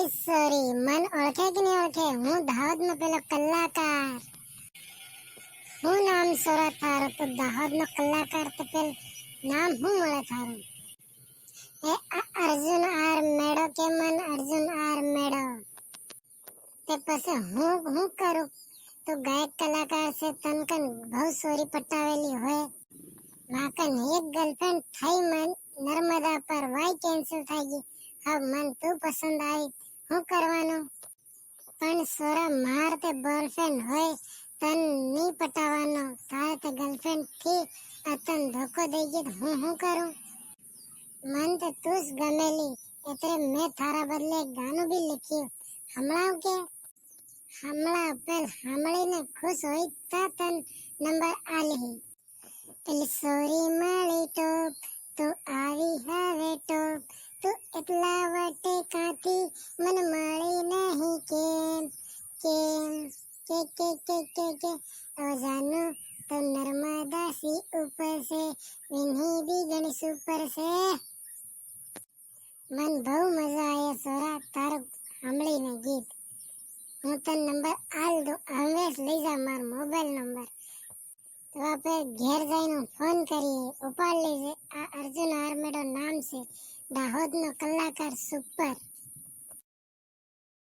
Sorry મન ઓળખે કે નહીં ઓળખે? હું દાહોદનો પેલો કલાકાર. હું નામ સોરા થારું તો દાહોદનો કલાકાર તો પેલ નામ હું મળે થારું? એ અર્જુન આર મેડો કે મન અર્જુન આર મેડો. તે પછી હું કરું? તો ગાયક કલાકાર છે તનકન બહુ સોરી પટાવેલી હોય. વાકન એક ગર્લફ્રેન્ડ થઈ મન નર્મદા પર વાય કેન્સલ થઈ ગઈ. હવે મન તું પસંદ આવી હું કરવાનું? પણ સોરા માર તે બોયફ્રેન્ડ હોય તન ની પટાવાનો. તારે તે ગર્લફ્રેન્ડ થી તન ધોકો દઈ ગઈ હું કરું? મન તો તું જ ગમેલી એટલે મેં તારા બદલે એક ગાનું બી લખ્યું. હમણાં કે હમણાં પેલ સાંભળીને ખુશ હોય તા તન નંબર આલી. પેલી સોરી મળી ટોપ તો આવી હવે ટોપ. તું એટલા વટે કાંતી મને મળી નહીં કેમ કેમ કે ઓ જાનું તો નર્મદા સી ઉપર છે વિન્હી બી ઘણી સુપર છે. મન બહુ મજા આવે સોરા તારું સાંભળીને ગીત. હું તને નંબર આલ દઉં હવે લઈ જા મારો મોબાઈલ નંબર. તો આપણે ઘેર જઈને ફોન કરીએ ઉપાડ લેજે. આ અર્જુન આર્મેડો નામ છે દાહોદનો કલાકાર સુપર.